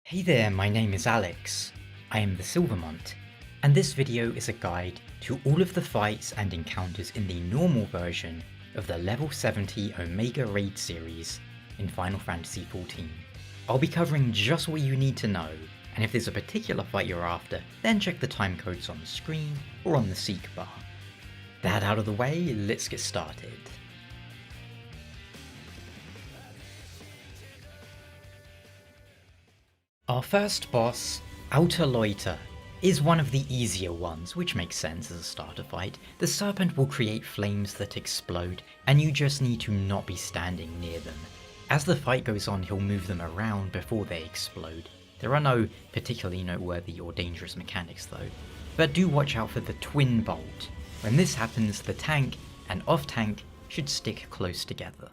Hey there, my name is Alex. I am the Silver Mont, and this video is a guide to all of the fights and encounters in the normal version of the level 70 Omega raid series in Final Fantasy XIV. I'll be covering just what you need to know, and if there's a particular fight you're after, then check the timecodes on the screen or on the seek bar. That out of the way, let's get started. Our first boss, Outer Loiter, is one of the easier ones, which makes sense as a starter fight. The serpent will create flames that explode, and you just need to not be standing near them. As the fight goes on, he'll move them around before they explode. There are no particularly noteworthy or dangerous mechanics though, but do watch out for the Twin Bolt. When this happens, the tank and off-tank should stick close together.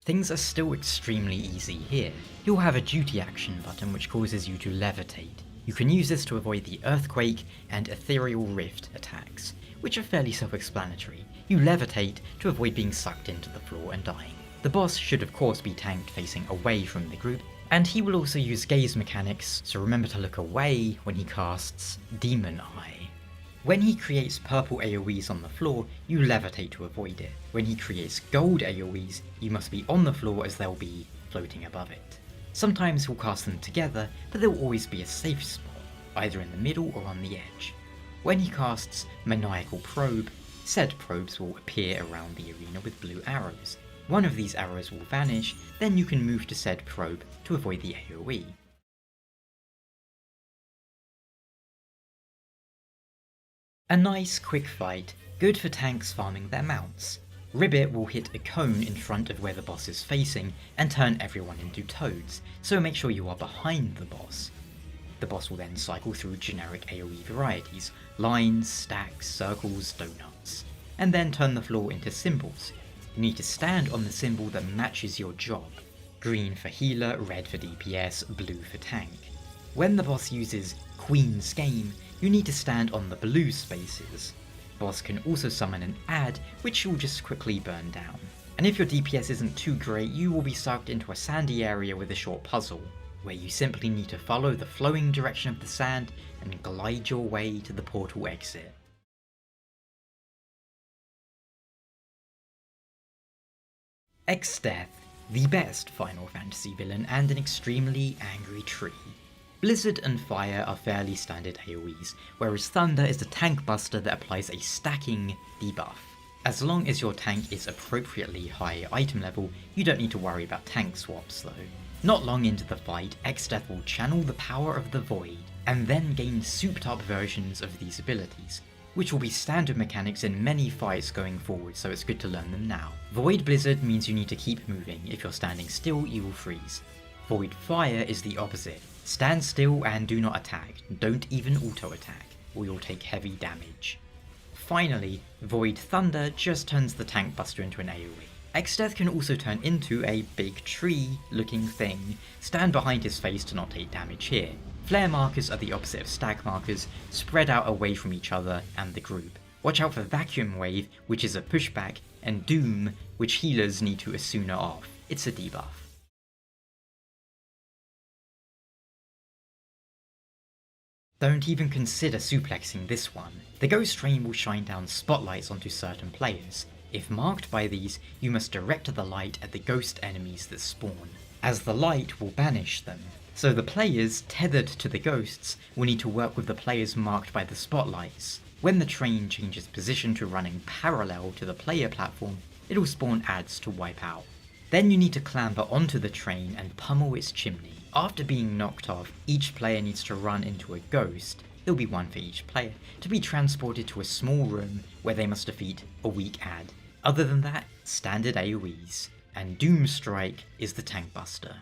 Things are still extremely easy here. You'll have a duty action button which causes you to levitate. You can use this to avoid the Earthquake and Ethereal Rift attacks, which are fairly self-explanatory. You levitate to avoid being sucked into the floor and dying. The boss should of course be tanked facing away from the group, and he will also use gaze mechanics, so remember to look away when he casts Demon Eye. When he creates purple AoEs on the floor, you levitate to avoid it. When he creates gold AoEs, you must be on the floor as they'll be floating above it. Sometimes he'll cast them together, but there'll always be a safe spot, either in the middle or on the edge. When he casts Maniacal Probe, said probes will appear around the arena with blue arrows. One of these arrows will vanish, then you can move to said probe to avoid the AoE. A nice quick fight, good for tanks farming their mounts. Ribbit will hit a cone in front of where the boss is facing and turn everyone into toads, so make sure you are behind the boss. The boss will then cycle through generic AoE varieties, lines, stacks, circles, donuts, and then turn the floor into symbols. You need to stand on the symbol that matches your job. Green for healer, red for DPS, blue for tank. When the boss uses Queen's Game, you need to stand on the blue spaces. The boss can also summon an ad, which you'll just quickly burn down. And if your DPS isn't too great, you will be sucked into a sandy area with a short puzzle, where you simply need to follow the flowing direction of the sand and glide your way to the portal exit. XIV, the best Final Fantasy villain and an extremely angry tree. Blizzard and Fire are fairly standard AoEs, whereas Thunder is a tank buster that applies a stacking debuff. As long as your tank is appropriately high item level, you don't need to worry about tank swaps though. Not long into the fight, XIV will channel the power of the Void, and then gain souped up versions of these abilities, which will be standard mechanics in many fights going forward, so it's good to learn them now. Void Blizzard means you need to keep moving. If you're standing still, you will freeze. Void Fire is the opposite. Stand still and do not attack. Don't even auto-attack, or you'll take heavy damage. Finally, Void Thunder just turns the tank buster into an AoE. XIV can also turn into a big tree-looking thing. Stand behind his face to not take damage here. Flare markers are the opposite of stack markers, spread out away from each other and the group. Watch out for Vacuum Wave, which is a pushback, and Doom, which healers need to Asuna off. It's a debuff. Don't even consider suplexing this one. The Ghost Train will shine down spotlights onto certain players. If marked by these, you must direct the light at the ghost enemies that spawn, as the light will banish them. So the players tethered to the ghosts will need to work with the players marked by the spotlights. When the train changes position to running parallel to the player platform, it'll spawn ads to wipe out. Then you need to clamber onto the train and pummel its chimney. After being knocked off, each player needs to run into a ghost, there'll be one for each player, to be transported to a small room where they must defeat a weak ad. Other than that, standard AoEs, and Doom Strike is the tank buster.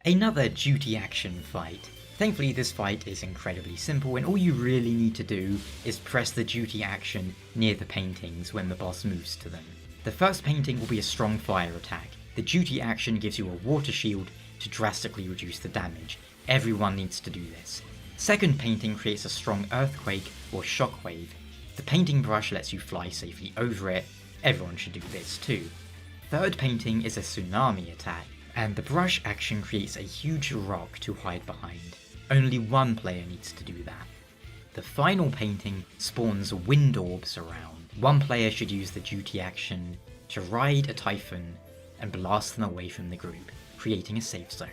Another duty action fight. Thankfully this fight is incredibly simple and all you really need to do is press the duty action near the paintings when the boss moves to them. The first painting will be a strong fire attack. The duty action gives you a water shield to drastically reduce the damage. Everyone needs to do this. Second painting creates a strong earthquake or shockwave. The painting brush lets you fly safely over it. Everyone should do this too. Third painting is a tsunami attack, and the brush action creates a huge rock to hide behind. Only one player needs to do that. The final painting spawns wind orbs around. One player should use the duty action to ride a typhoon and blast them away from the group, creating a safe zone.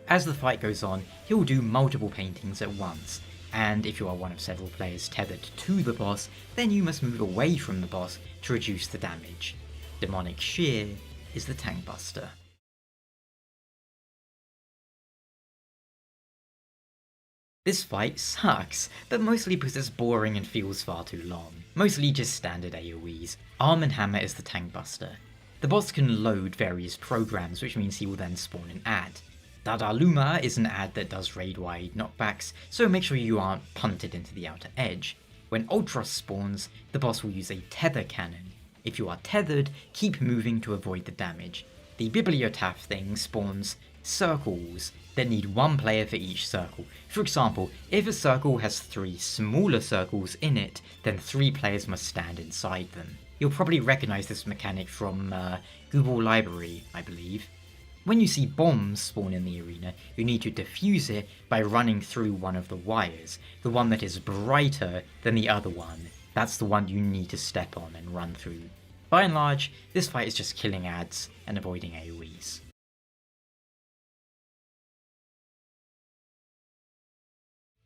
As the fight goes on, he'll do multiple paintings at once, and if you are one of several players tethered to the boss, then you must move away from the boss to reduce the damage. Demonic Shear is the tank buster. This fight sucks, but mostly because it's boring and feels far too long. Mostly just standard AoEs. Arm and Hammer is the tank buster. The boss can load various programs, which means he will then spawn an ad. Dadaluma is an ad that does raid-wide knockbacks, so make sure you aren't punted into the outer edge. When Ultros spawns, the boss will use a tether cannon. If you are tethered, keep moving to avoid the damage. The Bibliotaph thing spawns circles that need one player for each circle. For example, if a circle has 3 smaller circles in it, then 3 players must stand inside them. You'll probably recognise this mechanic from Google Library, I believe. When you see bombs spawn in the arena, you need to defuse it by running through one of the wires, the one that is brighter than the other one. That's the one you need to step on and run through. By and large, this fight is just killing ads and avoiding AoEs.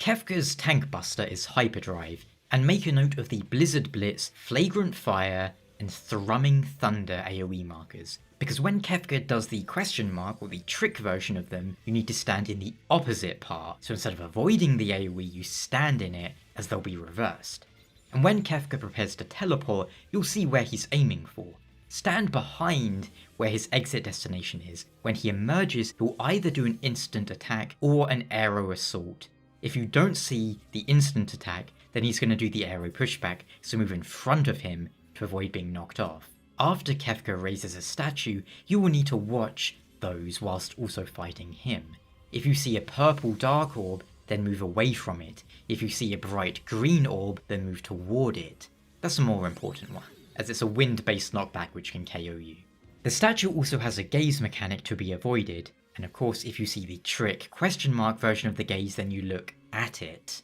Kefka's tank buster is Hyperdrive, and make a note of the Blizzard Blitz, Flagrant Fire, and Thrumming Thunder AoE markers, because when Kefka does the question mark, or the trick version of them, you need to stand in the opposite part, so instead of avoiding the AoE, you stand in it, as they'll be reversed. And when Kefka prepares to teleport, you'll see where he's aiming for. Stand behind where his exit destination is. When he emerges, he'll either do an instant attack or an aero assault. If you don't see the instant attack, then he's going to do the aero pushback, so move in front of him to avoid being knocked off. After Kefka raises a statue, you will need to watch those whilst also fighting him. If you see a purple dark orb, then move away from it. If you see a bright green orb, then move toward it. That's a more important one, as it's a wind-based knockback which can KO you. The statue also has a gaze mechanic to be avoided, and of course if you see the trick question mark version of the gaze, then you look at it.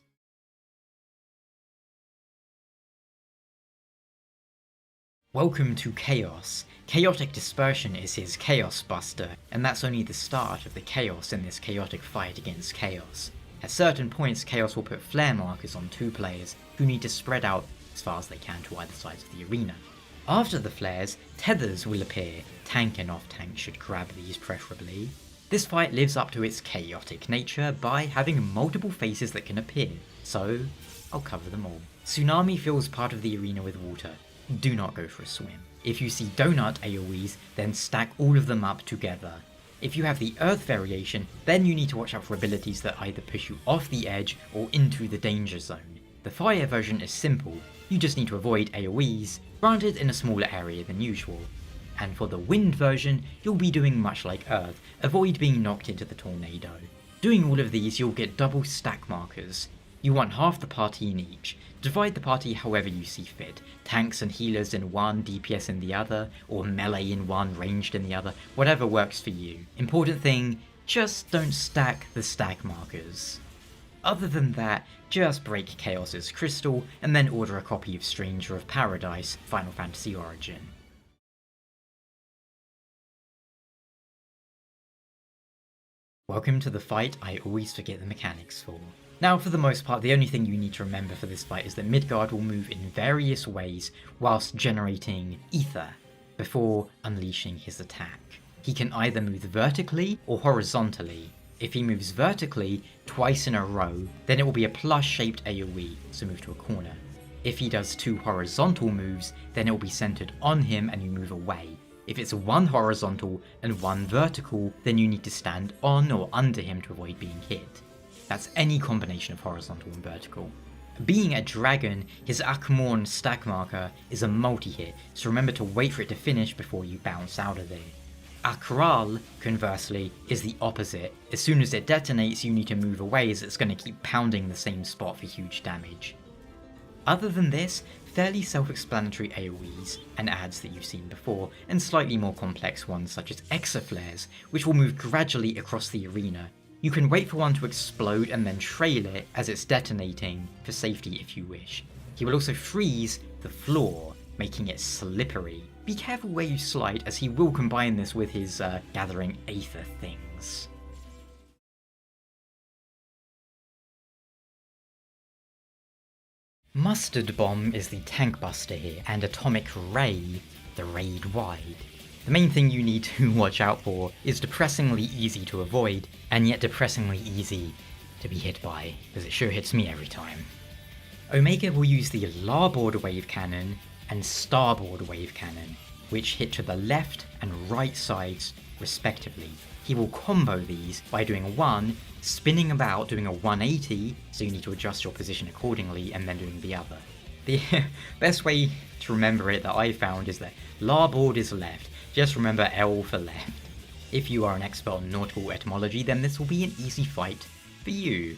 Welcome to Chaos. Chaotic Dispersion is his Chaos Buster, and that's only the start of the chaos in this chaotic fight against Chaos. At certain points, Chaos will put flare markers on 2 players who need to spread out as far as they can to either side of the arena. After the flares, tethers will appear. Tank and off-tank should grab these preferably. This fight lives up to its chaotic nature by having multiple faces that can appear, so I'll cover them all. Tsunami fills part of the arena with water. Do not go for a swim. If you see donut AoEs, then stack all of them up together. If you have the earth variation, then you need to watch out for abilities that either push you off the edge or into the danger zone. The fire version is simple, you just need to avoid AoEs, granted in a smaller area than usual. And for the wind version, you'll be doing much like earth, avoid being knocked into the tornado. Doing all of these, you'll get double stack markers. You want half the party in each. Divide the party however you see fit. Tanks and healers in one, DPS in the other, or melee in one, ranged in the other, whatever works for you. Important thing, just don't stack the stack markers. Other than that, just break Chaos's crystal, and then order a copy of Stranger of Paradise, Final Fantasy Origin. Welcome to the fight I always forget the mechanics for. Now, for the most part, the only thing you need to remember for this fight is that Midgard will move in various ways whilst generating ether before unleashing his attack. He can either move vertically or horizontally. If he moves vertically twice in a row, then it will be a plus-shaped AoE, so move to a corner. If he does 2 horizontal moves, then it will be centered on him and you move away. If it's 1 horizontal and 1 vertical, then you need to stand on or under him to avoid being hit. That's any combination of horizontal and vertical. Being a dragon, his Akmorn stack marker is a multi-hit, so remember to wait for it to finish before you bounce out of there. Akral, conversely, is the opposite. As soon as it detonates, you need to move away as it's going to keep pounding the same spot for huge damage. Other than this, fairly self-explanatory AoEs and adds that you've seen before, and slightly more complex ones such as exaflares, which will move gradually across the arena. You can wait for one to explode and then trail it as it's detonating for safety if you wish. He will also freeze the floor, making it slippery. Be careful where you slide, as he will combine this with his gathering aether things. Mustard Bomb is the tank buster here, and Atomic Ray, the raid wide. The main thing you need to watch out for is depressingly easy to avoid, and yet depressingly easy to be hit by, because it sure hits me every time. Omega will use the larboard wave cannon and starboard wave cannon, which hit to the left and right sides respectively. He will combo these by doing one, spinning about, doing a 180, so you need to adjust your position accordingly, and then doing the other. The best way to remember it that I found is that larboard is left, just remember L for left. If you are an expert on nautical etymology, then this will be an easy fight for you.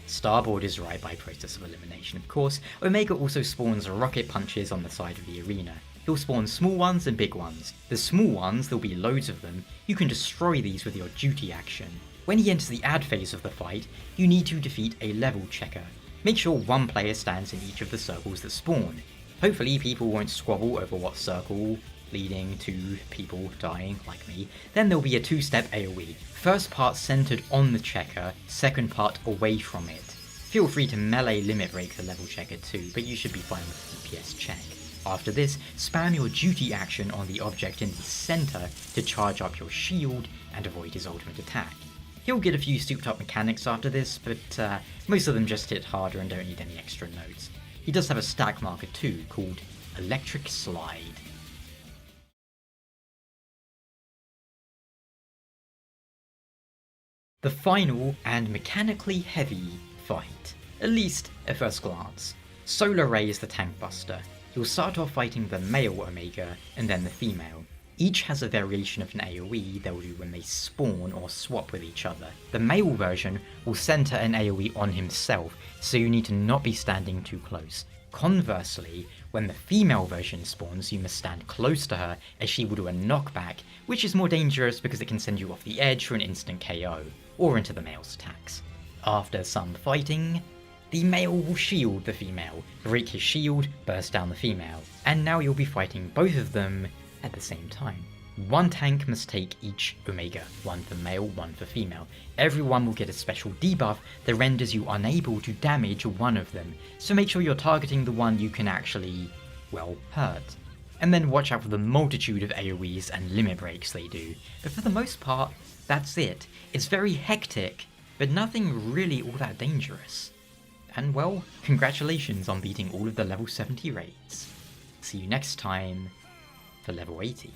Starboard is right by process of elimination, of course. Omega also spawns rocket punches on the side of the arena. He'll spawn small ones and big ones. The small ones, there'll be loads of them, you can destroy these with your duty action. When he enters the add phase of the fight, you need to defeat a level checker. Make sure one player stands in each of the circles that spawn. Hopefully people won't squabble over what circle, leading to people dying like me. Then there'll be a two-step AoE. First part centered on the checker, second part away from it. Feel free to melee limit break the level checker too, but you should be fine with the DPS check. After this, spam your duty action on the object in the center to charge up your shield and avoid his ultimate attack. He'll get a few souped up mechanics after this, but most of them just hit harder and don't need any extra notes. He does have a stack marker too, called Electric Slide. The final and mechanically heavy fight, at least at first glance. Solar Ray is the tank buster. You'll start off fighting the male Omega and then the female. Each has a variation of an AoE they'll do when they spawn or swap with each other. The male version will center an AoE on himself, so you need to not be standing too close. Conversely, when the female version spawns, you must stand close to her, as she will do a knockback, which is more dangerous because it can send you off the edge for an instant KO, or into the male's attacks. After some fighting, the male will shield the female, break his shield, burst down the female, and now you'll be fighting both of them at the same time. One tank must take each Omega, one for male, one for female. Everyone will get a special debuff that renders you unable to damage one of them, so make sure you're targeting the one you can actually, well, hurt. And then watch out for the multitude of AoEs and limit breaks they do. But for the most part, that's it. It's very hectic, but nothing really all that dangerous. And well, congratulations on beating all of the level 70 raids. See you next time for level 80.